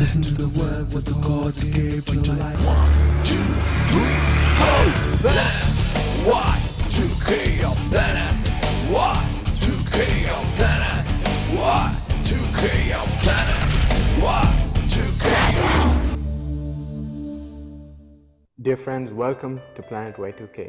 Listen to the word what the gods gave you life. 1, 2, 3, ho! Planet Y2K on planet Y2K on planet Y2K on planet Y2K on. Dear friends, welcome to Planet Y2K.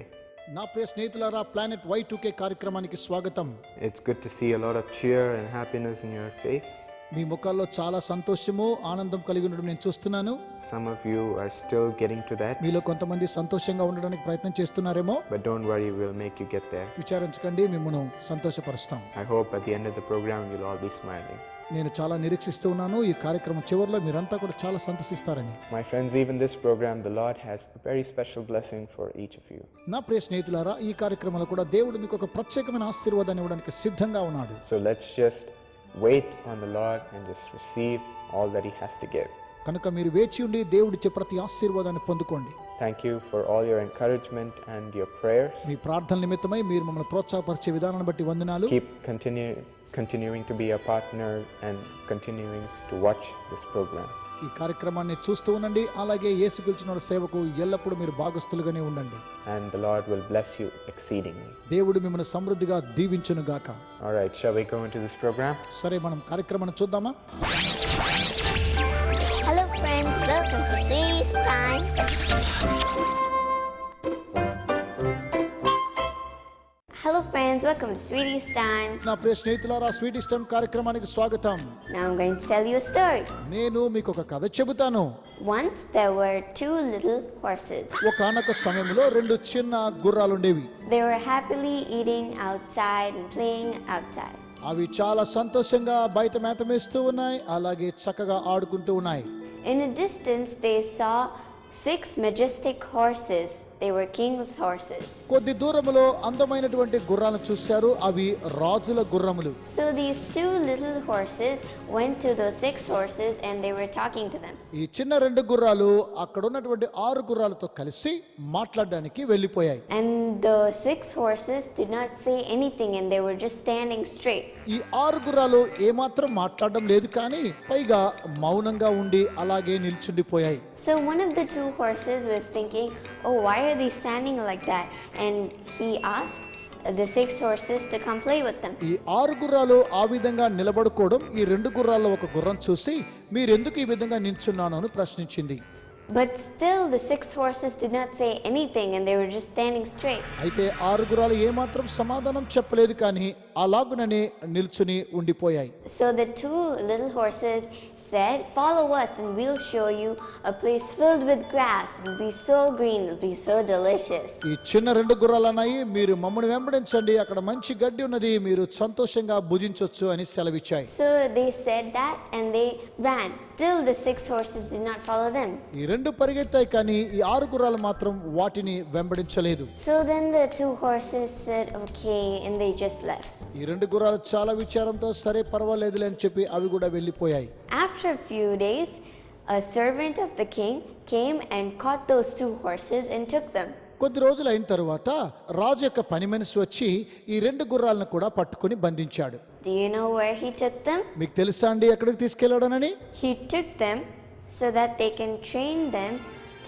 నా ప్రియ స్నేహితులారా, planet Y2K కార్యక్రమానికి స్వాగతం. It's good to see a lot of cheer and happiness in your face. మీ ముఖాల్లో చాలా సంతోషము, ఆనందం కలిగి ఉండడం నేను చూస్తున్నాను. Some of you are still getting to that. మీలో కొంతమంది సంతోషంగా ఉండడానికి ప్రయత్నం చేస్తున్నారేమో. But don't worry, we'll make you get there. విచారించకండి, మిమ్మల్ని సంతోషపరుస్తాం. I hope at the end of the program you'll all be smiling. నేను చాలా నిరీక్షిస్తూ ఉన్నాను, ఈ కార్యక్రమం చివరిలో మీరంతా కూడా చాలా సంతోషిస్తారని. My friends, even this program, the Lord has a very special blessing for each of you. నా ప్రియ స్నేహితులారా, ఈ కార్యక్రమంలో కూడా దేవుడు మీకు ఒక ప్రత్యేకమైన ఆశీర్వాదాన్ని ఇవ్వడానికి సిద్ధంగా ఉన్నాడు. So let's just wait on the Lord and just receive all that He has to give. కనుక మీరు వేచి ఉండి దేవుడిచ్చే ప్రతి ఆశీర్వాదాన్ని పొందుకోండి. Thank you for all your encouragement and your prayers. మీ ప్రార్థన నిమిత్తమై మీరు మమ్మల్ని ప్రోత్సాహపరిచే విధానాన్ని బట్టి వందనాలు. Keep continuing to be a partner and continuing to watch this program. ఈ కార్యక్రమాన్ని చూస్తూ ఉండండి, అలాగే యేసు పిలిచిన సేవకు ఎల్లప్పుడూ మీరు భాగస్థులుగానే ఉండండి. And the Lord will bless you exceedingly. దేవుడు మిమ్మల్ని సమృద్ధిగా దీవించును గాక. All right, shall we go into this program? సరే, మనం కార్యక్రమాన్ని చూద్దామా? Hello friends, welcome to Sweetie's Time. Hello friends, welcome to Sweetie's Time. నా ప్రియ స్నేహితులారా, స్వీటీస్ టైం కార్యక్రమానికి స్వాగతం. Now I'm going to tell you a story. నేను మీకు ఒక కథ చెబుతాను. Once there were two little horses. ఒకానొక సమయంలో రెండు చిన్న గుర్రాలుండేవి. They were happily eating outside and playing outside. అవి చాలా సంతోషంగా బయట మేత మేస్తూ ఉన్నాయి, అలాగే చక్కగా ఆడుకుంటూ ఉన్నాయి. In a distance they saw 6 majestic horses. They were king's horses. కొద్ది దూరములో అందమైనటువంటి గుర్రాలను చూశారు, అవి రాజుల గుర్రములు. So these two little horses went to those 6 horses and they were talking to them. ఈ చిన్న రెండు గుర్రాలు అక్కడ ఉన్నటువంటి 6 గుర్రాలతో కలిసి మాట్లాడడానికి వెళ్ళిపోయాయి. And the 6 horses did not say anything and they were just standing straight. ఈ 6 గుర్రాలు ఏమాత్రం మాట్లాడడం లేదు, కానీ పైగా మౌనంగా ఉండి అలాగే నిల్చుండిపోయాయి. So one of the 2 horses was thinking, oh, why are they standing like that? And he asked the 6 horses to come play with them. ఈ 6 గుర్రాలు ఆ విధంగా నిలబడుకోవడం ఈ రెండు గుర్రాల్లో ఒక గుర్రం చూసి, మీరెందుకు ఈ విధంగా నిల్చున్నాను అని ప్రశ్నించింది. But still the 6 horses did not say anything and they were just standing straight. అయితే 6 గుర్రాలు ఏమాత్రం సమాధానం చెప్పలేదు, కానీ అలాగుననే నిల్చుని ఉండిపోయాయి. So the 2 little horses said, follow us and we'll show you a place filled with grass. It'll be so green, it'll be so delicious. ఈ చిన్న రెండు గుర్రాలు అన్నాయి, మీరు మమ్మల్ని వెంబడించండి, అక్కడ మంచి గడ్డి ఉన్నది, మీరు సంతోషంగా భుజించొచ్చు అని సెలవిచ్చాయి. So they said that and they ran. Still the 6 horses did not follow them. ఈ రెండు పరిగెత్తాయి, కానీ ఈ 6 గుర్రాలు మాత్రం వాటిని వెంబడించలేదు. So then the 2 horses said okay and they just left. ఈ రెండు గుర్రాలు చాలా విచారంతో సరే పర్వాలేదులే అని చెప్పి అవి కూడా వెళ్ళిపోయాయి. After a few days, a servant of the king came and caught those 2 horses and took them. కొద్ది రోజులు అయిన తరువాత రాజు యొక్క పని మనిషి వచ్చి ఈ రెండు గుర్రాలను కూడా పట్టుకుని బంధించాడు. Do you know where he took them? మీకు తెలుసా అండి ఎక్కడికి తీసుకెళ్లాడనని? He took them so that they can train them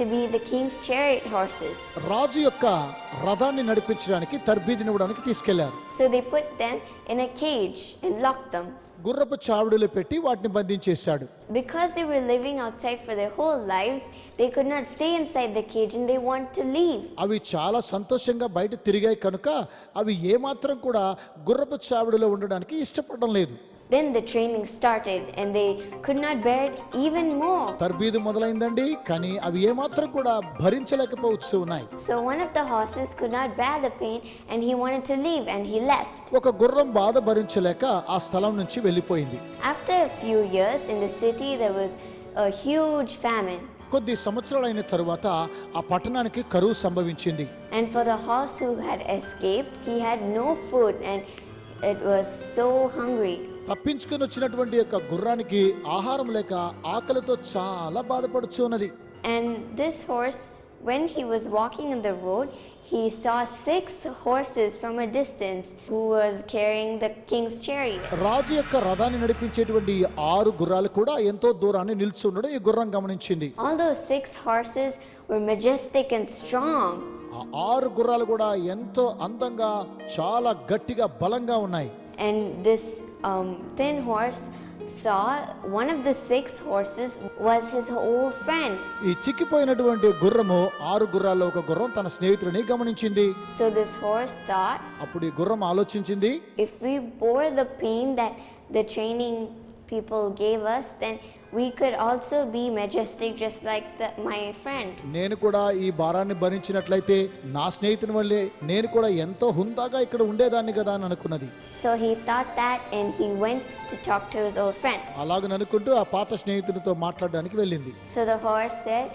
to be the king's chariot horses. రాజు యొక్క రథాన్ని నడిపించడానికి తర్బీదునివ్వడానికి తీసుకెళ్లారు. So they put them in a cage and locked them. గుర్రపు చావుడులు పెట్టి వాటిని బంధించేశాడు. Because they were living outside for their whole lives, they could not stay inside the cage and they want to leave. అవి చాలా సంతోషంగా బయట తిరిగాయి కనుక అవి ఏమాత్రం కూడా గుర్రపు చావుడులో ఉండడానికి ఇష్టపడడం లేదు. Then the training started and they could not bear it even more. తర్బీదు మొదలైందండి, కానీ అవి ఏమాత్రం కూడా భరించలేకపోవచ్చు ఉన్నాయి. So one of the horses could not bear the pain and he wanted to leave and he left. ఒక గుర్రం బాధ భరించలేక ఆ స్థలం నుంచి వెళ్ళిపోయింది. After a few years in the city there was a huge famine. కొద్ది సంవత్సరాలైన తరువాత ఆ పట్టణానికి కరువు సంభవించింది. And for the horse who had escaped, he had no food and it was so hungry. తప్పించుకొని వచ్చినటువంటి యొక్క గుర్రానికి ఆహారం లేక ఆకలితో చాలా బాధపడుచున్నది. And this horse, when he was walking on the road, he saw 6 horses from a distance who was carrying the king's chariot. రాజు యొక్క రథాన్ని నడిపించేటువంటి ఈ 6 గుర్రాలు కూడా ఎంతో దూరాన్ని నిలిచి ఉండడం ఈ గుర్రం గమనించింది. All those 6 horses were majestic and strong. ఆ 6 గుర్రాలు కూడా ఎంతో అందంగా చాలా గట్టిగా బలంగా ఉన్నాయి. And this thin horse saw one of the 6 horses was his old friend. ఈ చిక్కిపోయినటువంటి గుర్రము 6 గుర్రాల్లో ఒక గుర్రం తన స్నేహితుడిని గమనించింది. So this horse thought, అప్పుడు ఈ గుర్రం ఆలోచించింది, if we bore the pain that the training people gave us, then we could also be majestic just like my friend. నేను కూడా ఈ భారాన్ని భరించినట్లయితే నా స్నేహితుని వల్లే నేను కూడా ఎంతో హుందాగా ఇక్కడ ఉండేదాన్ని కదా అని అనుకున్నది. So he thought that and he went to talk to his old friend. అలాగని అనుకుంటూ ఆ పాత స్నేహితునితో మాట్లాడడానికి వెళ్ళింది. So the horse said,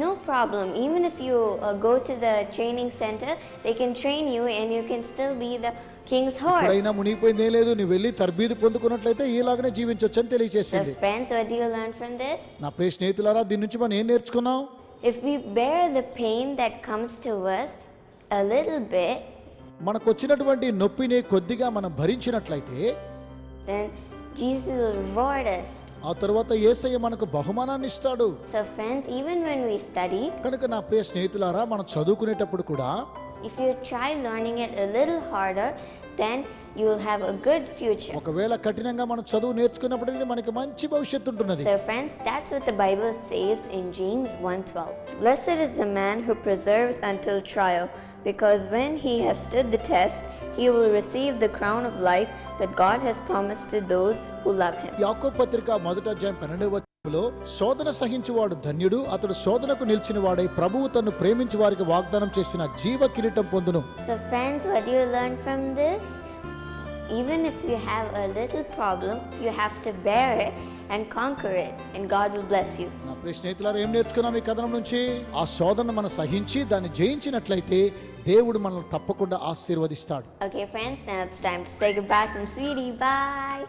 no problem, even if you go to the training center, they can train you and you can still be the king's horse. ఎప్పుడైనా మునిగిపోయిందే లేదు, నువ్వు వెళ్ళి తర్బీదు పొందుకున్నట్లయితే ఇలాగనే జీవించొచ్చు అని తెలియజేసింది. So friends, what do you learn from this? నా ప్రియ స్నేహితులారా, దీని నుంచి మనం ఏం నేర్చుకున్నాం? If we bear the pain that comes to us a little bit, మనకు వచ్చినటువంటి నొప్పిని కొద్దిగా మనం భరించినట్లయితే then Jesus will reward us. ఆ తర్వాత యేసయ్య మనకు బహుమానాన్ని ఇస్తాడు. So friends, even when we study, కనుక నా ప్రియ స్నేహితులారా, మనం చదువుకునేటప్పుడు కూడా if you try learning it a little harder, then you will have a good future. ఒకవేళ కఠినంగా మనం చదువు నేర్చుకున్నప్పుడు మనకి మంచి భవిష్యత్తు ఉంటున్నది. So friends, that's what the Bible says in James 1:12. Blessed is the man who perseveres until trial, because when he has stood the test, he will receive the crown of life that God has promised to those who love him. యాకోబు పత్రిక 1వ అధ్యాయం 12వ వచనంలో శోధన సహించువాడు ధన్యుడు, అతడు శోధనకు నిలిచిన వాడై ప్రభువు తన్ను ప్రేమించు వారికి వాగ్దానం చేసిన జీవ కిరీటం పొందును. So friends, what do you learn from this? Even if you have a little problem, you have to bear it and conquer it, and God will bless you. నా ప్రియ స్నేహితులారా, ఏం నేర్చుకున్నాం ఈ కథనం నుంచి? ఆ శోధన మనం సహించి దాన్ని జయించినట్లయితే దేవుడు మనల్ని తప్పకుండా ఆశీర్వదిస్తాడు. Okay friends, now it's time to say goodbye from Sweetie. Bye.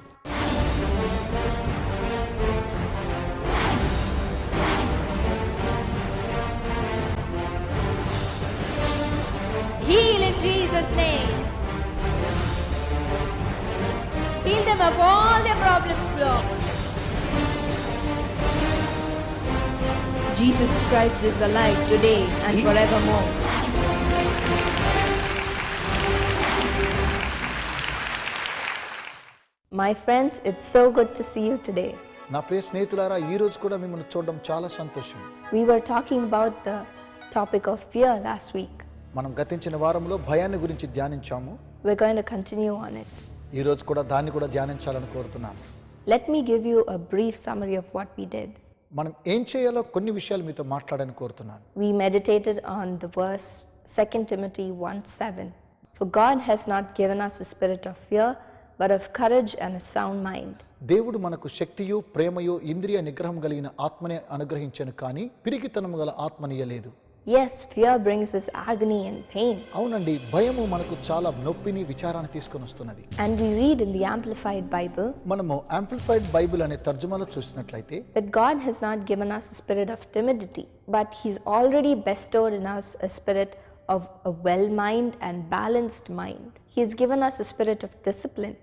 Heal in Jesus' name. Heal them of all their problems, Lord. Jesus Christ is alive today and forevermore. My friends, it's so good to see you today. నా ప్రియ స్నేహితులారా, ఈ రోజు కూడా మిమ్మల్ని చూడడం చాలా సంతోషం. We were talking about the topic of fear last week. మనం గతించిన వారంలో భయాన్ని గురించి ధ్యానించాము. We're going to continue on it. ఈ రోజు కూడా దాన్ని కూడా ధ్యానించాలని కోరుతున్నాను. Let me give you a brief summary of what we did. మనం ఏం చేయాలో కొన్ని విషయాలు మీతో మాట్లాడని కోరుతున్నాను. We meditated on the verse 2 Timothy 1:7. For God has not given us a spirit of fear, but of courage and a sound mind. దేవుడు మనకు శక్తియు ప్రేమయు ఇంద్రియ నిగ్రహం కలిగిన ఆత్మనే అనుగ్రహించను, కానీ పిరికితనము గల ఆత్మనియలేదు. Yes, fear brings us agony and pain. అవునండి, భయము మనకు చాలా నొప్పిని విచారాన్ని తీసుకొని వస్తున్నది. And we read in the Amplified Bible మనము యాంప్లిఫైడ్ బైబిల్ అనే తర్జుమాలో చూసినట్లయితే that God has not given us a spirit of timidity, but He's already bestowed in us a spirit of a well mind and balanced mind. He's given us a spirit of discipline.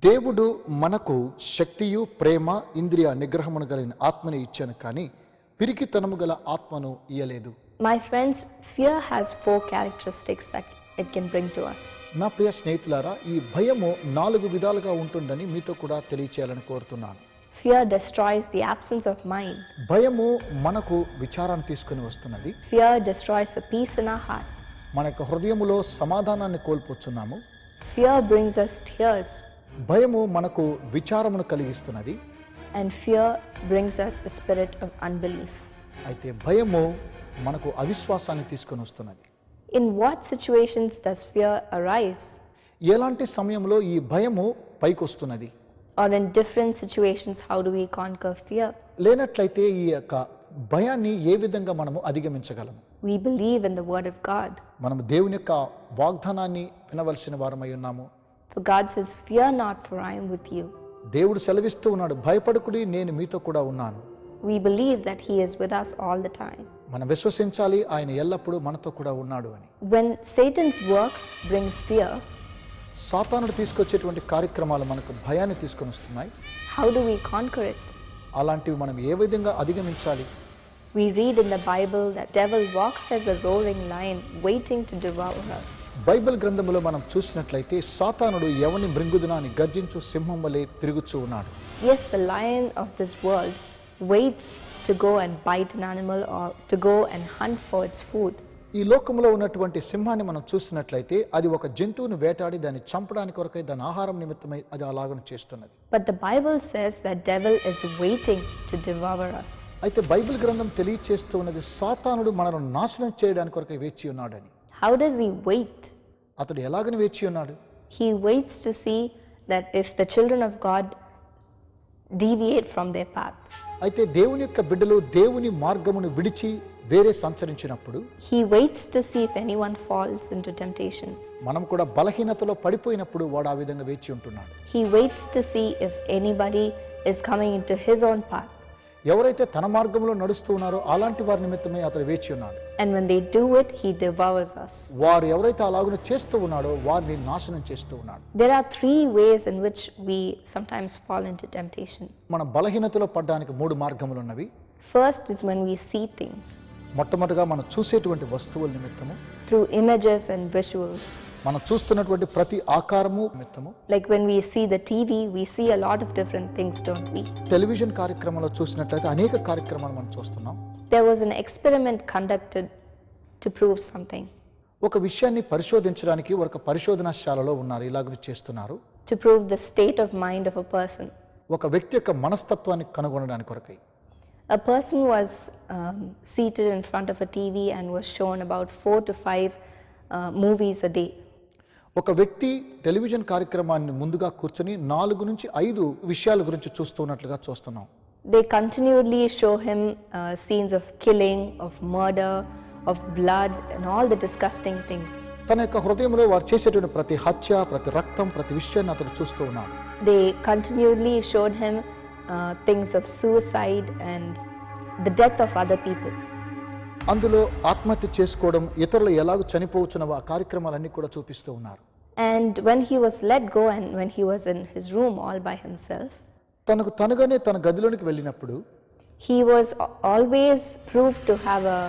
దేవుడు మనకు శక్తియు ప్రేమ ఇంద్రియ నిగ్రహమును కలిగిన ఆత్మని ఇచ్చాను, కానీ పిరికితనము గల ఆత్మను ఇయ్యలేదు. My friends, fear has 4 characteristics that it can bring to us. నా ప్రియ స్నేహితులారా, ఈ భయము 4 విధాలుగా ఉంటుందని మీతో కూడా తెలియచేయాలని కోరుతున్నాను. Fear destroys the absence of mind. భయము మనకు విచారాన్ని తీసుకుని వస్తున్నది. Fear destroys the peace in our heart. మన యొక్క హృదయములో సమాధానాన్ని కోల్పోతున్నాము. Fear brings us tears. భయము మనకు విచారమును కలిగిస్తున్నది. And fear brings us a spirit of unbelief. అయితే భయము మనకు అవిశ్వాసాన్ని తీసుకొని వస్తున్నది. In what situations does fear arise? ఎలాంటి సమయంలో ఈ భయము పైకొస్తున్నది? Or in different situations, how do we conquer fear? లేనట్లయితే ఈ యొక్క భయాన్ని ఏ విధంగా మనము అధిగమించగలము? We believe in the word of God. మనము దేవుని యొక్క వాగ్దానాన్ని వినవలసిన వారమై ఉన్నాము. For God says, fear not, for I am with you. దేవుడు సెలవిస్తూ ఉన్నాడు, భయపడకుడి, నేను మీతో కూడా ఉన్నాను. we believe that He is with us all the time. మనం విశ్వసించాలి ఆయన ఎల్లప్పుడూ మనతో కూడా ఉన్నాడు అని. When Satan's works bring fear, సాతానుడు తీసుకొచ్చేటువంటి కార్యక్రమాలు మనకు భయాన్ని తీసుకొని వస్తున్నాయి. how do we conquer it? అలాంటివి మనం ఏ విధంగా అధిగమించాలి? We read in the Bible that devil walks as a roaring lion waiting to devour us. Bible గ్రంథములో మనం చూసినట్లయితే సాతానుడు ఎవని మృంగుదునా అని గర్జించు సింహం వలె తిరుగుచూ ఉన్నాడు. Yes, the lion of this world waits to go and bite an animal or to go and hunt for its food. ఈ లోకంలో ఉన్నటువంటి సింహాన్ని మనం చూసినట్లయితే అది ఒక జంతువును వేటాడి దాన్ని చంపడానికి కొరకై దాని ఆహారం నిమిత్తమై అది అలాగనే చేస్తున్నది. But the Bible says that devil is waiting to devour us. అయితే బైబిల్ గ్రంథం తెలియచేస్తూ ఉన్నది సాతానుడు మనల్ని నాశనం చేయడానికి కొరకై వేచి ఉన్నాడని. How does he wait? అతడు ఎలాగని వేచి ఉన్నాడు? He waits to see that if the children of God deviate from their path. అయితే దేవుని యొక్క బిడ్డలు దేవుని మార్గమును విడిచి వేరే సంచరించినప్పుడు He waits to see if anyone falls into temptation. మనం కూడా బలహీనతలో పడిపోయినప్పుడు వాడు ఆ విధంగా వేచి ఉంటున్నాడు. He waits to see if anybody is coming into his own path. ఎవరైతే తన మార్గంలో నడుస్తూ ఉన్నారో అలాంటి వారి నిమిత్తమే అతడు వేచి ఉన్నాడు. And when they do it, he devours us. వారు ఎవరైతే అలాగనే చేస్తూ ఉన్నాడో వారిని నాశనం చేస్తూ ఉన్నాడు. There are 3 ways in which we sometimes fall into temptation. మన బలహీనతలో పడడానికి 3 మార్గములు ఉన్నవి. First is when we see things మొట్టమొదటిగా మనం చూసేటువంటి వస్తువుల నిమిత్తము, through images and visuals. మనం చూస్తున్నటువంటి ప్రతి ఆకారము నిమిత్తము. Like when we see the TV, we see a lot of different things, don't we? Television కార్యక్రమంలో చూసినట్లయితే అనేక కార్యక్రమాలు మనం చూస్తున్నాం. There was an experiment conducted to prove something. ఒక విషయాన్ని పరిశోధించడానికి ఒక పరిశోధనశాలలో ఉన్నారు, ఇలాగ చేస్తున్నారు. To prove the state of mind of a person. ఒక వ్యక్తి యొక్క మనస్తత్వాన్ని కనుగొనడానికి కొరకై. A person was seated in front of a TV and was shown about 4 to 5 movies a day. ఒక వ్యక్తి టెలివిజన్ కార్యక్రమాన్ని ముందుగా కూర్చొని 4 నుంచి 5 విషయాల గురించి చూస్తున్నట్లుగా చూస్తున్నాం. They continually show him scenes of killing, of murder, of blood and all the disgusting things. తన యొక్క హృదయంలో వారు చేసేటువంటి ప్రతి హత్య, ప్రతి రక్తం, ప్రతి విషయాన్ని అతను చూస్తూ ఉన్నాడు. They continually showed him things of suicide and the death of other people. అందులో ఆత్మహత్య చేసుకోవడం, ఇతరులు ఎలాగ చనిపోవచ్చున్న ఆ కార్యక్రమాలన్నీ కూడా చూపిస్తూ ఉన్నారు. And when he was let go and when he was in his room all by himself, తనకు తనగానే తన గదిలోనికి వెళ్ళినప్పుడు he was always proved to have a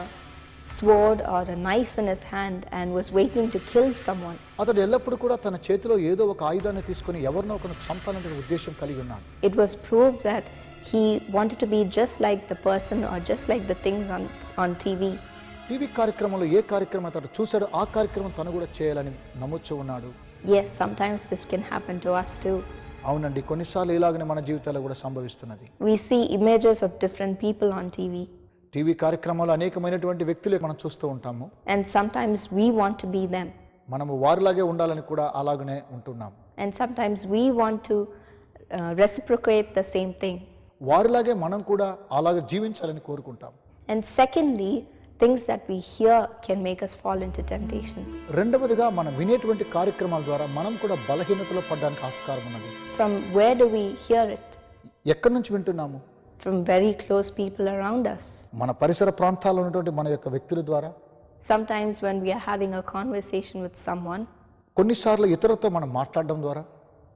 sword or a knife in his hand and was waiting to kill someone. అతడు ఎల్లప్పుడూ కూడా తన చేతిలో ఏదో ఒక ఆయుధాన్ని తీసుకొని ఎవరినో ఒకరిని చంపాలనే ఉద్దేశం కలిగి ఉన్నాడు. It was proved that he wanted to be just like the person or just like the things on TV. TV కార్యక్రమంలో ఏ కార్యక్రమం అతడు చూశాడో ఆ కార్యక్రమం తను కూడా చేయాలని నమ్ముచూ ఉన్నాడు. Yes, sometimes this can happen to us too. అవునండి, కొన్నిసార్లు ఇలాగనే మన జీవితాల్లో కూడా సంభవిస్తున్నది. We see images of different people on TV. TV కార్యక్రమాల్లో అనేకమైనటువంటి వ్యక్తులు మనం చూస్తూ ఉంటాము. And sometimes we want to be them. మనము వారిలాగే ఉండాలని కూడా అలాగనే ఉంటున్నాం. And sometimes we want to reciprocate the same thing. వారిలాగే మనం కూడా అలాగే జీవించాలని కోరుకుంటాం. And secondly, things that we hear can make us fall into temptation. రెండవదిగా మనం వినేటువంటి కార్యక్రమాల ద్వారా మనం కూడా బలహీనతలో పడడానికి ఆస్కారం ఉన్నది. From where do we hear it? ఎక్కడి నుంచి వింటున్నాము? From very close people around us. మన పరిసర ప్రాంతాల్లో ఉన్నటువంటి మన యొక్క వ్యక్తుల ద్వారా. Sometimes when we are having a conversation with someone, కొన్నిసార్లు ఇతరులతో మనం మాట్లాడడం ద్వారా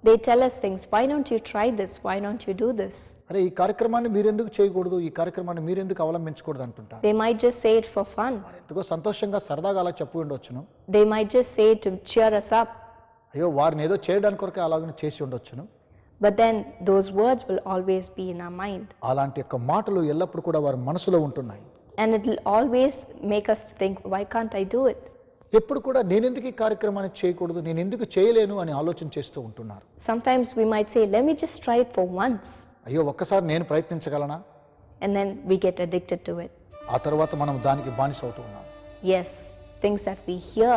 they tell us things. Why don't you try this? Why don't you do this? అరే ఈ కార్యక్రమాన్ని మీరెందుకు చేయకూడదు, ఈ కార్యక్రమాన్ని మీరెందుకు అవలంబించకూడదు అంటుంటారు. They might just say it for fun. ఎంతో సంతోషంగా సరదాగా అలా చెప్పి ఉండొచ్చును. They might just say it to cheer us up. అయ్యో వారిని ఏదో చేయడానికి కొరకే అలాగనే చేసి ఉండొచ్చును. But then those words will always be in our mind. అలాంటి యొక్క మాటలు ఎల్లప్పుడూ కూడా వారి మనసులో ఉంటున్నాయి. And it will always make us think, why can't I do it? ఎప్పుడు కూడా నేనెందుకు ఈ కార్యక్రమాన్ని చేయకూడదు, నేను ఎందుకు చేయలేను అని ఆలోచన చేస్తూ ఉంటున్నారు. Sometimes we might say, let me just try it for once. అయ్యో ఒక్కసారి నేను ప్రయత్నించగలనా? And then we get addicted to it. ఆ తర్వాత మనం దానికి బానిస అవుతూ ఉన్నాం. Yes, things that we hear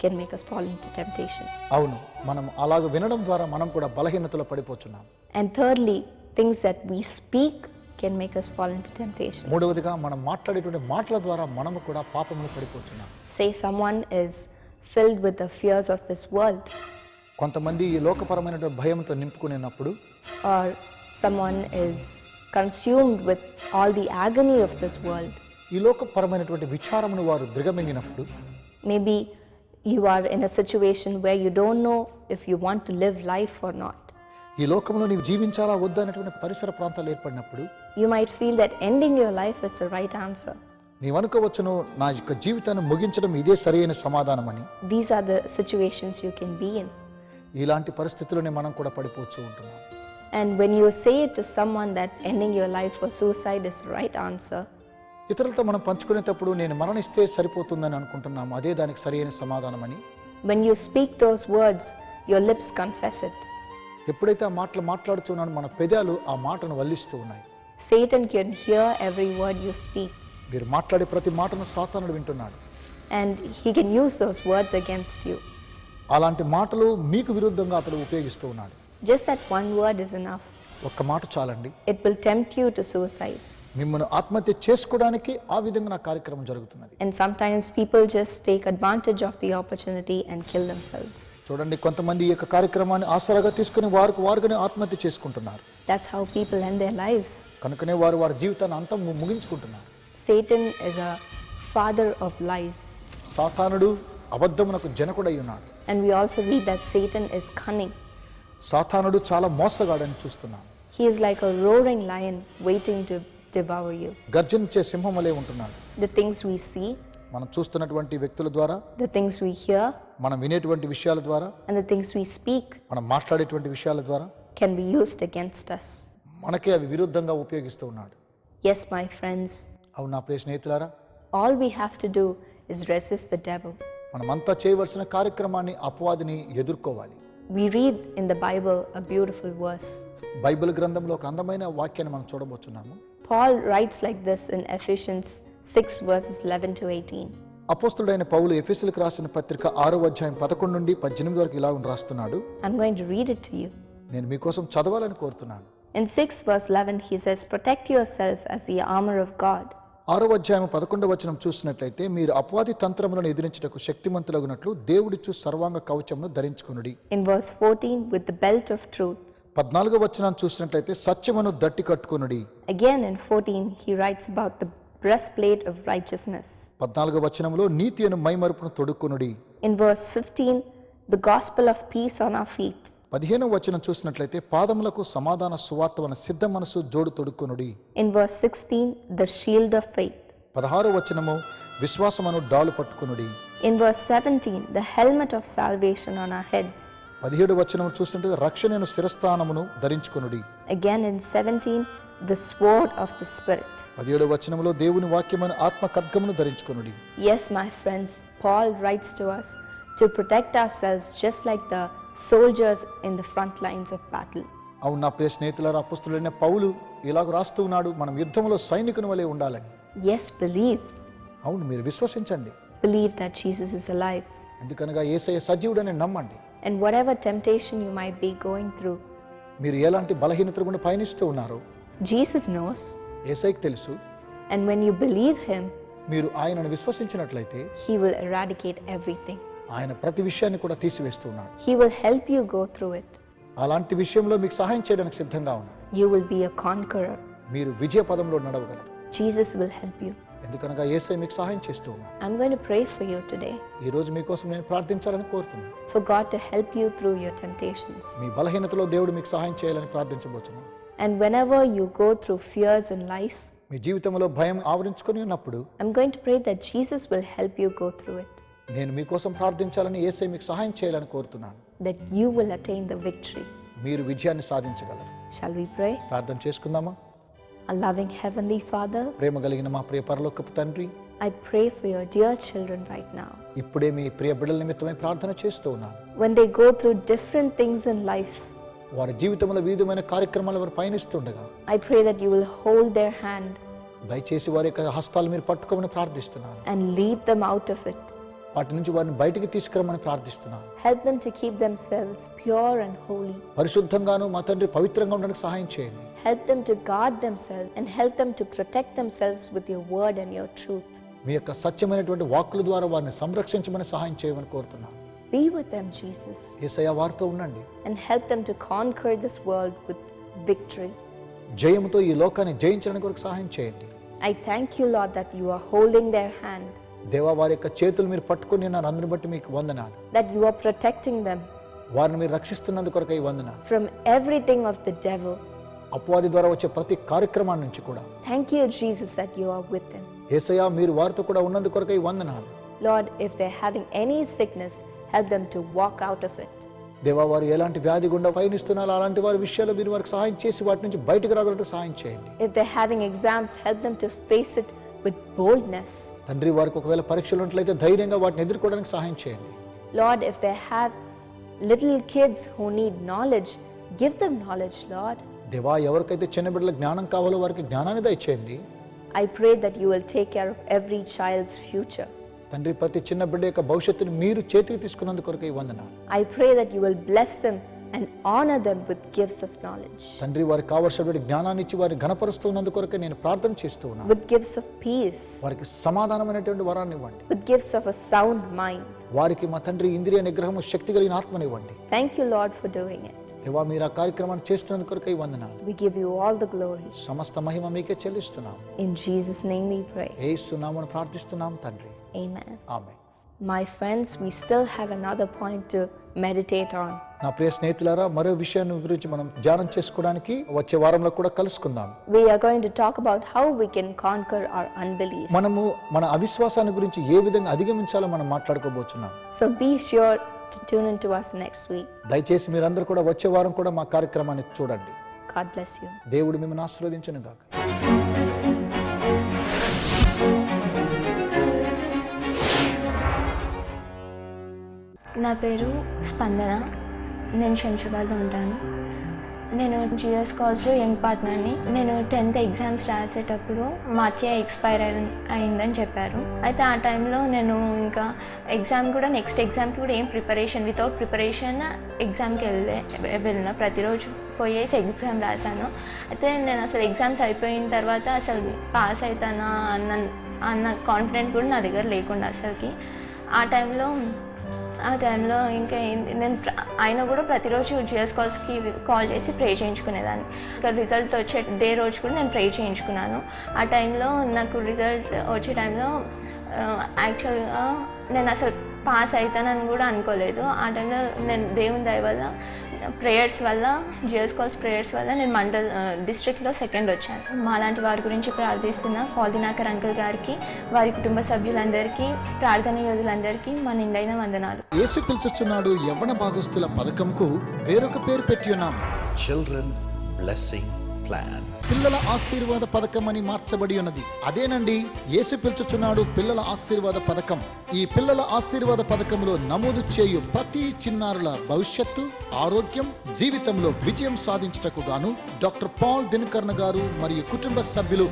can make us fall into temptation. అవును, మనం అలాగ వినడం ద్వారా మనం కూడా బలహీనతలో పడిపోతున్నాం. And thirdly, things that we speak can make us fall into temptation. మూడవదిగా మనం మాట్లాడేటువంటి మాటల ద్వారా మనము కూడా పాపంలో పడిపోతున్నాం. Say someone is filled with the fears of this world, కొంతమంది ఈ లోకపరమైనటువంటి భయంతో నింపుకునేటప్పుడు or someone is consumed with all the agony of this world. ఈ లోకపరమైనటువంటి విచారమును వారు దిగమింగినప్పుడు, Maybe you are in a situation where you don't know if you want to live life or not. ఈ లోకంలో నీవు జీవించాలా వద్దా అనేటువంటి పరిసర ప్రాంతాలు ఏర్పడినప్పుడు, You might feel that ending your life is the right answer. నీవు అనుకోవచ్చును నా యొక్క జీవితాన్ని ముగించడం ఇదే సరైన సమాధానమని. These are the situations you can be in. ఇలాంటి పరిస్థితుల్లోనే మనం కూడా పడిపోతూ ఉంటున్నాం. And when you say it to someone that ending your life for suicide is the right answer, ఇతరులతో మనం పంచుకునేటప్పుడు నేను మరణిస్తే సరిపోతుందని అనుకుంటున్నాము, అదే దానికి సరైన సమాధానమని. when you speak those words, your lips confess it. ఎప్పుడైతే ఆ మాటలు మాట్లాడుతున్నానో మన పెదాలు ఆ మాటను వల్లిస్తూ ఉన్నాయి. Satan can hear every word you speak, మీరు మాట్లాడే ప్రతి మాటను సాతానుడు వింటున్నాడు. and he can use those words against you. అలాంటి మాటలు మీకు విరుద్ధంగా అతడు ఉపయోగిస్తూ ఉన్నాడు. Just that one word is enough. ఒక్క మాట చాలండి, It will tempt you to suicide. మిమ్మల్ని ఆత్మహత్య చేసుకోవడానికి ఆ విధంగా నా కార్యక్రమం జరుగుతున్నది. And sometimes people just take advantage of the opportunity and kill themselves. చూడండి, కొంతమంది ఈ యొక్క కార్యక్రమాన్ని ఆసరాగా తీసుకుని వారుగానే ఆత్మహత్య చేసుకుంటున్నారు. That's how people end their lives. కనుకనే వారు వారి జీవితాన్ని అంతం ముగించుకుంటున్నారు. Satan is a father of lies. సాతానుడు అబద్ధమునకు జనకుడై ఉన్నాడు. And we also read that Satan is cunning. సాతానుడు చాలా మోసగాడని చూస్తున్నాం. He is like a roaring lion waiting to devour you. గర్జనించే సింహం వలె ఉంటున్నాడు. The things we see, మనం చూస్తున్నటువంటి వ్యక్తుల ద్వారా, the things we hear, మనం వినేటువంటి విషయాల ద్వారా, and the things we speak మనం మాట్లాడేటువంటి విషయాల ద్వారా can be used against us. మనకే అవి విరుద్ధంగా ఉపయోగిస్తూ ఉన్నాడు. Yes, my friends, అవును నా ప్రియ స్నేహితులారా, all we have to do is resist the devil. మనమంతా చేయవలసిన కార్యక్రమాన్ని అపవాదిని ఎదుర్కోవాలి. We read in the Bible a beautiful verse. Bible గ్రంథంలో ఒక అందమైన వాక్యాన్ని మనం చూడబోతున్నాము. Paul writes like this in Ephesians 6 verses 11 to 18. అపోస్తలుడైన పౌలు ఎఫెసీయులకు రాసిన పత్రిక 6వ అధ్యాయం 11 నుండి 18 వరకు ఇలా రాస్తున్నాడు. I'm going to read it to you. నేను మీకోసం చదవాలని కోరుతున్నాను. In 6 verse 11 he says, protect yourself as the armor of God. 6వ అధ్యాయం 11వ వచనం చూసినట్లయితే, మీరు అపవాది తంత్రములను ఎదిరించుటకు శక్తిమంతులగునట్లు దేవుడిచ్చు సర్వాంగ కవచమును ధరించుకొనుడి. In verse 14, with the belt of truth. 14వ వచనాన్ని చూసినట్లయితే సత్యమును దట్టి కట్టుకొనుడి. Again in 14 he writes about the breastplate of righteousness. 14వ వచనంలో నీతి అను మైమరుపును తొడుక్కునుడి. In verse 15, the gospel of peace on our feet. 15వ వచనం చూసినట్లయితే పాదములకు సమాధాన సువార్తవన సిద్ధ మనసు జోడు తొడుక్కునుడి. In verse 16, the shield of faith. 16వ వచనము విశ్వాసమును డాలు పట్టుకొనుడి. In verse 17, the helmet of salvation on our heads. 17వ వచనం చూసినట్లయితే రక్షణను శిరస్థానమును ధరించుకొనుడి. Again in 17, the sword of the spirit. 17వ వచనంలో దేవుని వాక్యమైన ఆత్మ ఖడ్గమును ధరించుకొనుడి. Yes, my friends, Paul writes to us to protect ourselves just like the soldiers in the front lines of battle. అవును నా ప్రియ స్నేహితులారా, అపోస్తలుడైన పౌలు ఇలాగ రాస్తూ ఉన్నాడు, మనం యుద్ధంలో సైనికుని వలె ఉండాలని. Yes, believe. అవును, మీరు విశ్వసించండి. Believe that Jesus is alive. ఎందుకనగా యేసయ్య సజీవుడని నమ్మండి. And whatever temptation you might be going through, మీరు ఎలాంటి బలహీనత గుండా పయనిస్తూ ఉన్నారో Jesus knows. యేసయ్యకు తెలుసు. And when you believe him, మీరు ఆయనను విశ్వసించినట్లయితే he will eradicate everything. ఆయన ప్రతి విషయాన్ని కూడా తీసివేస్తూ ఉన్నాడు. He will help you go through it. అలాంటి విషయంలో మీకు సహాయం చేయడానికి సిద్ధంగా ఉన్నాడు. You will be a conqueror. మీరు విజయ పదంలో నడవగలరు. Jesus will help you. ఎందుకనగా యేసయ్య మీకు సహాయం చేస్తూ ఉన్నాడు. I'm going to pray for you today, ఈ రోజు మీకోసం నేను ప్రార్థించాలని కోరుతున్నాను. for God to help you through your temptations. మీ బలహీనతలో దేవుడు మీకు సహాయం చేయాలని ప్రార్థించబోతున్నాను. And whenever you go through fears in life, మీ జీవితంలో భయం ఆవరించుకొని ఉన్నప్పుడు I'm going to pray that Jesus will help you go through it, నేను మీకోసం ప్రార్థించాలని యేసయ్య మీకు సహాయం చేయాలని కోరుతున్నాను. that you will attain the victory. మీరు విజయాన్ని సాధించగలరు. Shall we pray? ప్రార్థన చేసుకుందామా? Our loving Heavenly Father, ప్రేమ కలిగిన మా ప్రియ పరలోకపు తండ్రి, I pray for your dear children right now. ఇప్పుడే మీ ప్రియ బిడ్డల నిమిత్తమై ప్రార్థన చేస్తూ ఉన్నాను. When they go through different things in life, వారి జీవితంలో వివిధమైన కార్యక్రమాలు వారు పయనిస్తుండగా I pray that you will hold their hand దయచేసి వారి యొక్క హస్తాలు మీరు పట్టుకోమని ప్రార్థిస్తున్నాను. and lead them out of it. వాటి నుంచి వారిని బయటికి తీసుకురమ్మని ప్రార్థిస్తున్నాను. Help them to keep themselves pure and holy. పరిశుద్ధంగాను మా తండ్రి పవిత్రంగా ఉండడానికి సహాయం చేయండి. Help them to guard themselves and help them to protect themselves with your word and your truth. మీ యొక్క సత్యమైనటువంటి వాక్కుల ద్వారా వారిని సంరక్షించమని సహాయం చేయమని కోరుతున్నాను. Be with them, Jesus, యేసయ్య వారితో ఉండండి. and help them to conquer this world with victory. జయముతో ఈ లోకాన్ని జయించడానికి కొరకు సహాయం చేయండి. I thank you, Lord, that you are holding their hand, దేవా వారి యొక్క చేతులు మీరు పట్టుకుని ఉన్నారు, అందుని బట్టి మీకు వందనాలు. that you are protecting them వారిని మీరు రక్షిస్తున్నందుకు కొరకై వందనాలు. from everything of the devil. అపవాది ద్వారా వచ్చే ప్రతి కార్యక్రమాన్ని నుంచి కూడా Thank you, Jesus, that you are with them. యేసయ్యా మీరు వారితో కూడా ఉన్నందుకు కొరకై వందనాలు. Lord, if they're having any sickness, help them to walk out of it. దేవా వారు ఎలాంటి వ్యాధి గుండా పయనిస్తున్నారో అలాంటి వారి విషయాల్లో మీరు వారికి సహాయం చేసి వాటి నుంచి బయటకు రాగలటూ సహాయం చేయండి. If they're having exams, help them to face it with boldness. తండ్రి వారికి ఒకవేళ పరీక్షలు ఉన్నట్లయితే ధైర్యంగా వాటిని ఎదుర్కోవడానికి సహాయం చేయండి. Lord, if they have little kids who need knowledge, give them knowledge, Lord. దేవా ఎవరికైతే చిన్న బిడ్డల జ్ఞానం కావాలో వారికి జ్ఞానాన్ని దయచేయండి. I pray that you will take care of every child's future. తండ్రి ప్రతి చిన్న బిడ్డ యొక్క భవిష్యత్తును మీరు చేతికి తీసుకున్నందుకు కొరకై వందనాలు. I pray that you will bless them and honor them with gifts of knowledge, తండ్రి వారికి కావలసిన జ్ఞానాన్ని ఇచ్చి వారిని ఘనపరుస్తున్నందుకు కొరకై నేను ప్రార్థన చేస్తూ ఉన్నాను. with gifts of peace, వారికి సమాధానమైనటువంటి వరాన్ని ఇవ్వండి. with gifts of a sound mind. వారికి మా తండ్రి ఇంద్రియ నిగ్రహము శక్తి కలిగిన ఆత్మని ఇవ్వండి. Thank you, Lord, for doing it. దేవా మీరు ఆ కార్యక్రమాన్ని చేస్తున్నందుకు కొరకై వందనాలు. We give you all the glory. సమస్త మహిమ మీకే చెల్లిస్తున్నాం. In Jesus' name we pray. యేసు నామమున ప్రార్థిస్తున్నాం తండ్రి. Amen. Amen. My friends, we still have another point to meditate on. నా ప్రియ స్నేహితులారా, మరో విషయాన్ని గురించి మనం ధ్యానం చేసుకోవడానికి వచ్చే వారంలో కూడా కలుసుకుందాం. We are going to talk about how we can conquer our unbelief. మనము మన అవిశ్వాసాన్ని గురించి ఏ విధంగా అధిగమించాలో మనం మాట్లాడుకోబోతున్నాం. So be sure to tune in to us next week. దయచేసి మీరందరూ కూడా వచ్చే వారం కూడా మా కార్యక్రమాన్ని చూడండి. God bless you. దేవుడు మిమ్మల్ని ఆశీర్వదించును గాక. నా పేరు స్పందన. నేను శంషాబాద్లో ఉంటాను. నేను జిఎస్ కాలేజ్లో యంగ్ పార్ట్నర్ని. నేను 10th ఎగ్జామ్స్ రాసేటప్పుడు మా అత్తయ్య ఎక్స్పైర్ అయిందని చెప్పారు. అయితే ఆ టైంలో నేను ఇంకా ఎగ్జామ్ కూడా నెక్స్ట్ ఎగ్జామ్కి కూడా ఏం వితౌట్ ప్రిపరేషన్ ఎగ్జామ్కి వెళ్ళిన. ప్రతిరోజు పోయేసి ఎగ్జామ్ రాశాను. అయితే నేను అసలు ఎగ్జామ్స్ అయిపోయిన తర్వాత అసలు పాస్ అవుతానా అన్న కాన్ఫిడెంట్ కూడా నా దగ్గర లేకుండా అసలుకి. ఆ టైంలో ఇంకా నేను అయినా కూడా ప్రతిరోజు జిఎస్ కాల్స్కి కాల్ చేసి ప్రే చేయించుకునేదాన్ని. ఇంకా రిజల్ట్ వచ్చే డే రోజు కూడా నేను ప్రే చేయించుకున్నాను. ఆ టైంలో నాకు రిజల్ట్ వచ్చే టైంలో యాక్చువల్గా నేను అసలు పాస్ అవుతానని కూడా అనుకోలేదు. ఆ టైంలో నేను దేవుని దయ వల్ల ప్రేయర్స్ వల్ల జిఎస్ కాల్స్ ప్రేయర్స్ వల్ల నేను డిస్ట్రిక్ట్లో 2nd వచ్చాను. మాలాంటి వారి గురించి ప్రార్థిస్తున్న ఫాల్దినాకర్ అంకుల్ గారికి, వారి కుటుంబ సభ్యులందరికీ, ప్రార్థన యోధులందరికీ మా నిండైన వందనాలు. యేసు పిలుచుచున్నాడు యవ్వన భాగస్తుల పథకంకు వేరొక పేరు పెట్టి ఉన్నాం. Children Blessing Plan. పిల్లల ఆశీర్వాద పథకం అని మార్చబడి ఉన్నది. అదేనండి యేసు పిలుచుచున్నాడు పిల్లల ఆశీర్వాద పథకం. ఈ పిల్లల ఆశీర్వాద పథకంలో నమోదు చేయు ప్రతి చిన్నారుల భవిష్యత్తు, ఆరోగ్యం, జీవితంలో విజయం సాధించుటకు గాను డాక్టర్ పాల్ దినకర్ణ గారు మరియు కుటుంబ సభ్యులు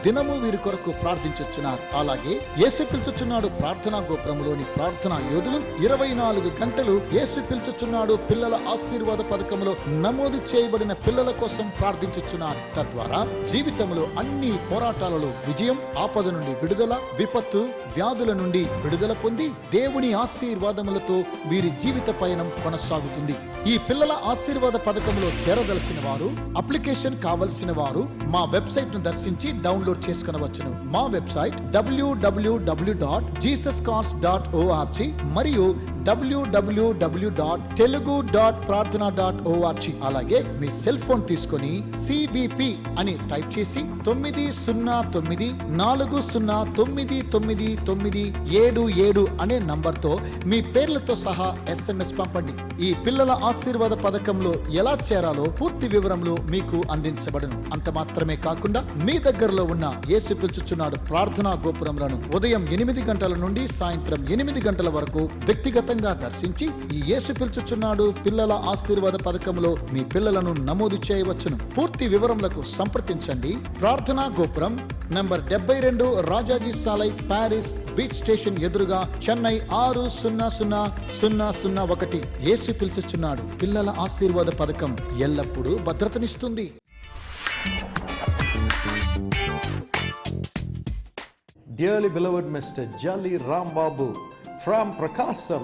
దినము వీరి కొరకు ప్రార్థించుచున్నారు. అలాగే యేసు పిలుచుచున్నాడు ప్రార్థనా గోపురంలోని ప్రార్థనా యోధులు 24 గంటలు యేసు పిలుచుచున్నాడు పిల్లల ఆశీర్వాద పథకంలో నమోదు చేయబడిన పిల్లల కోసం ప్రార్థించుచున్నారు. తద్వారా జీవితంలో అన్ని పోరాటాలలో విజయం, ఆపద నుండి విడుదల, విపత్తు, వ్యాధుల నుండి విడుదల పొంది దేవుని ఆశీర్వాదములతో వీరి జీవిత పయనం కొనసాగుతుంది. ఈ పిల్లల ఆశీర్వాద పథకంలో చేరదలసిన వారు, అప్లికేషన్ కావలసిన వారు మా వెబ్సైట్ ను దర్శించి డౌన్లోడ్ చేసుకునవచ్చును. మా వెబ్సైట్ www.jesuscars.org మరియు www.telugu.prarthana.org. అలాగే మీ సెల్ ఫోన్ తీసుకొని CVP అని టైప్ చేసి 90940999977 అనే నంబర్తో మీ పేర్లతో సహా SMS పంపండి. ఈ పిల్లల ఆశీర్వాద పథకంలో ఎలా చేరాలో పూర్తి వివరములు మీకు అందించబడును. అంత మాత్రమే కాకుండా మీ దగ్గరలో ఉన్న యేసు పిలుచుచున్నాడు ప్రార్థనా గోపురములను ఉదయం 8 గంటల నుండి సాయంత్రం 8 గంటల వరకు వ్యక్తిగతంగా దర్శించి ఈ యేసు పిలుచుచున్నాడు పిల్లల ఆశీర్వాద పథకంలో మీ పిల్లలను నమోదు చేయవచ్చును. పూర్తి వివరములకు సంప్రదించండి. ప్రార్థనా గోపురం number 72 Rajaji Salai, Paris beach station ఎదురుగా, చెన్నై 600001. యేసు పిలుచుచున్నాడు పిల్లల ఆశీర్వాద పథకం ఎల్లప్పుడూ భద్రతనిస్తుంది. Dearly beloved Mr. Jali Rambabu from Prakasam,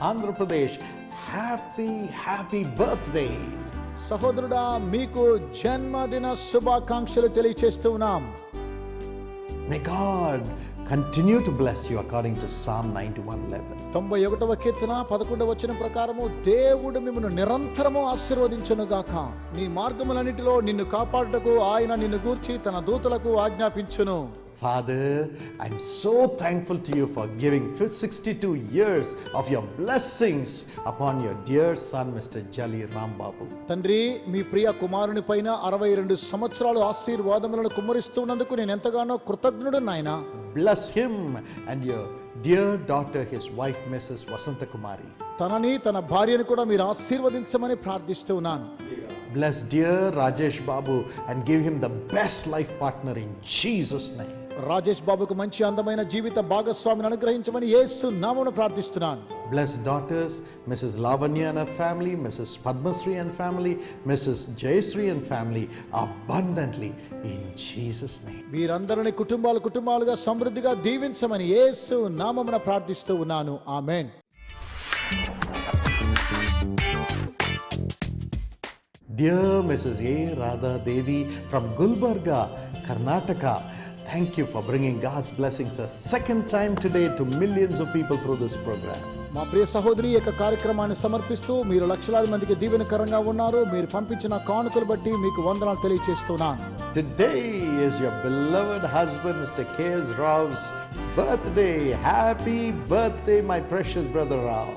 Andhra Pradesh, happy birthday. సహోదరుడా, మీకు జన్మదిన శుభాకాంక్షలు తెలియచేస్తూ ఉన్నాం. May God continue to bless you according to Psalm 91:11. 91వ కీర్తన 11వ వచనం ప్రకారము దేవుడు మిమ్మల్ని నిరంతరము ఆశీర్వదించును గాక. నీ మార్గములన్నిటిలో నిన్ను కాపాడుటకు ఆయన నిన్ను గూర్చి తన దూతలకు ఆజ్ఞాపించును. Father, I'm so thankful to you for giving 62 years of your blessings upon your dear son, Mr. Jali Rambabu. తండ్రి, మీ ప్రియ కుమారుని పైన 62 సంవత్సరాలు ఆశీర్వాదములను కుమ్మరిస్తున్నందుకు నేను ఎంతగానో కృతజ్ఞుడు నాయనా. Bless him and your dear daughter, his wife, Mrs. Vasanta Kumari. తనని తన భార్యను కూడా మీరు ఆశీర్వదించమని ప్రార్థిస్తూ ఉన్నాను. Bless dear Rajesh Babu and give him the best life partner in Jesus' name. Rajesh బాబుకు మంచి అందమైన జీవిత భాగస్వామిని అనుగ్రహించమని యేసు నామమున ప్రార్థిస్తున్నాను. Bless daughters, Mrs. Lavanya and her family, Mrs. Padmasri and family, Mrs. Jayasri and family abundantly in Jesus' name. వీరందరిని కుటుంబాలుగా సమృద్ధిగా దీవించమని యేసు నామమున ప్రార్థిస్తూ ఉన్నాను. ఆమేన్. Dear Mrs. A. Radha Devi from Gulbarga, Karnataka, thank you for bringing God's blessings a second time today to millions of people through this program. మా ప్రియ సహోదరి ఈ యొక్క కార్యక్రమాన్ని సమర్పిస్తూ మీరు లక్షలాది మందికి దీవెనకరంగా ఉన్నారు. మీరు పంపించిన కానుకలు బట్టి మీకు వందనాలు తెలియజేస్తున్నాను. Today is your beloved husband, Mr. K.S. Rao's birthday. Happy birthday, my precious brother Rao.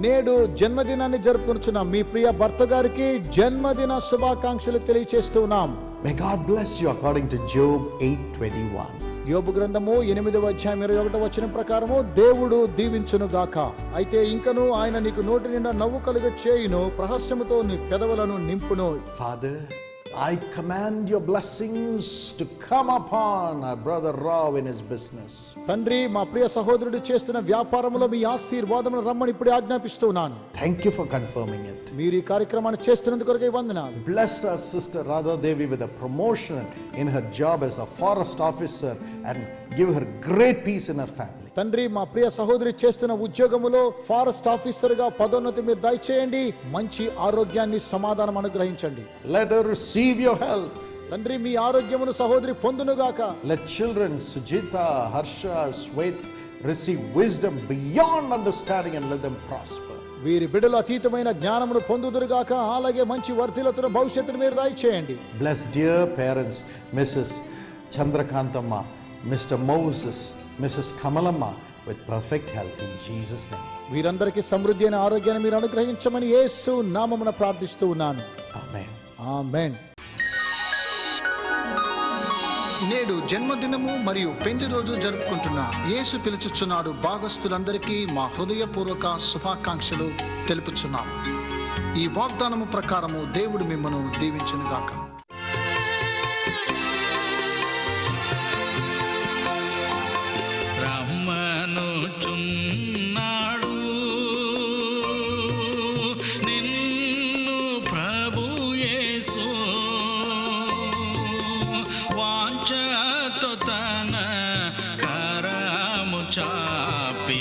నేడు జన్మదినాన్ని జరుపుకుంటున్న మీ ప్రియ భర్త గారికి జన్మదిన శుభాకాంక్షలు తెలియజేస్తున్నాం. May God bless you according to Job 8:21. యోబు గ్రంథము 8వ అధ్యాయం 21వ వచనం ప్రకారము దేవుడు దీవించును గాక. అయితే ఇంకను ఆయన నీకు నోటి నిండా నవ్వు కలుగ చేయును, ప్రహస్యముతో నీ పెదవులను నింపును. Father, I command your blessings to come upon our brother Rao in his business. తండ్రి, మా ప్రియ సహోదరుడు చేస్తున్న వ్యాపారంలో మీ ఆశీర్వాదములను రమ్మని ఇప్పుడు ఆజ్ఞాపిస్తున్నాను. Thank you for confirming it. మీరు ఈ కార్యక్రమాన్ని చేస్తున్నందుకు కొరకే వందనాలు. Bless our sister Radha Devi with a promotion in her job as a forest officer and give her great peace in her family. తండ్రి, మా ప్రియ సహోదరి చేస్తున్న ఉద్యోగములో ఫారెస్ట్ ఆఫీసర్ గా పదోన్నతి మీరు దయచేయండి. మంచి ఆరోగ్యాన్ని సమాధానం అనుగ్రహించండి. Let her receive your health. తండ్రి, మీ ఆరోగ్యమును సహోదరి పొందునుగాక. Let children Sujita, Harsha, Swet receive wisdom beyond understanding and let them prosper. వీరి బిడ్డలు అతీతమైన జ్ఞానమును పొందుదురుగాక. అలాగే మంచి వర్ధిల్లుతున్న భవిష్యత్తును మీరు దయచేయండి. Bless dear parents, Mrs. Chandrakantama, Mr. Moses, Mrs. Kamalamma with perfect health in Jesus' name. వీరందరికీ సమృద్ధి అయిన ఆరోగ్యాన్ని మీరు అనుగ్రహించమని యేసు నామమున ప్రార్థిస్తూ ఉన్నాను. Amen. ఆమేన్. నేడు జన్మదినము మరియు పెండ్లి రోజు జరుపుకుంటున్న యేసు పిలుచుచున్నాడు భాగస్థులందరికీ మా హృదయపూర్వక శుభాకాంక్షలు తెలుపుచున్నాం. ఈ వాగ్దానము ప్రకారము దేవుడు మిమ్మను దీవించునుగాక. రమ్మనుచున్నాడు నిన్ను ప్రభు యేసు, వాంఛతో తన కరము చాపి